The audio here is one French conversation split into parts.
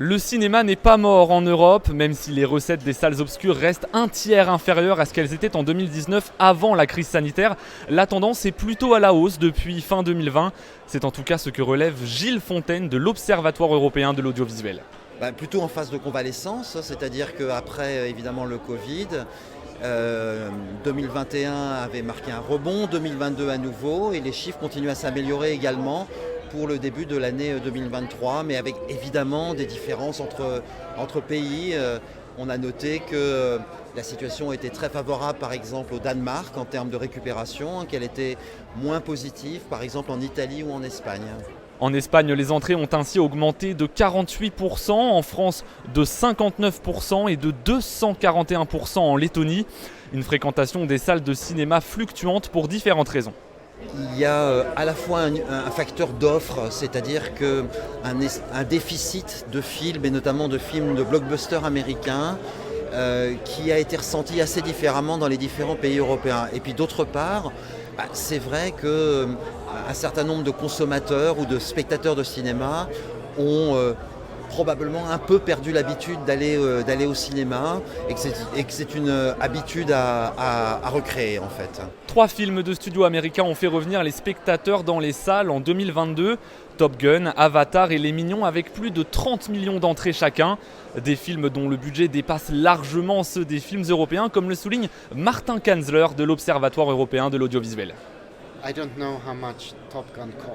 Le cinéma n'est pas mort en Europe, même si les recettes des salles obscures restent un tiers inférieures à ce qu'elles étaient en 2019 avant la crise sanitaire. La tendance est plutôt à la hausse depuis fin 2020. C'est en tout cas ce que relève Gilles Fontaine de l'Observatoire européen de l'audiovisuel. Plutôt en phase de convalescence, c'est-à-dire qu'après évidemment le Covid, 2021 avait marqué un rebond, 2022 à nouveau, et les chiffres continuent à s'améliorer également pour le début de l'année 2023, mais avec évidemment des différences entre pays. On a noté que la situation était très favorable par exemple au Danemark en termes de récupération, qu'elle était moins positive par exemple en Italie ou en Espagne. En Espagne, les entrées ont ainsi augmenté de 48%, en France de 59% et de 241% en Lettonie. Une fréquentation des salles de cinéma fluctuante pour différentes raisons. Il y a à la fois un facteur d'offre, c'est-à-dire qu'un déficit de films, et notamment de films de blockbusters américains, qui a été ressenti assez différemment dans les différents pays européens. Et puis d'autre part, c'est vrai qu'un certain nombre de consommateurs ou de spectateurs de cinéma ont probablement un peu perdu l'habitude d'aller au cinéma et que c'est une habitude à recréer en fait. 3 films de studio américains ont fait revenir les spectateurs dans les salles en 2022. Top Gun, Avatar et Les Mignons avec plus de 30 millions d'entrées chacun. Des films dont le budget dépasse largement ceux des films européens, comme le souligne Martin Kanzler de l'Observatoire européen de l'audiovisuel.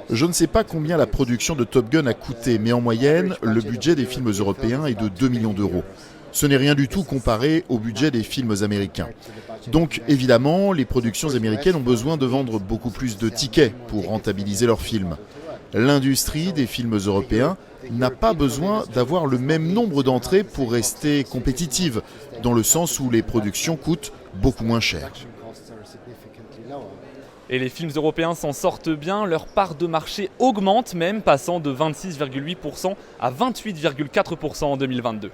Je ne sais pas combien la production de Top Gun a coûté, mais en moyenne, le budget des films européens est de 2 millions d'euros. Ce n'est rien du tout comparé au budget des films américains. Donc évidemment, les productions américaines ont besoin de vendre beaucoup plus de tickets pour rentabiliser leurs films. L'industrie des films européens n'a pas besoin d'avoir le même nombre d'entrées pour rester compétitive, dans le sens où les productions coûtent beaucoup moins cher. Et les films européens s'en sortent bien, leur part de marché augmente même, passant de 26,8% à 28,4% en 2022.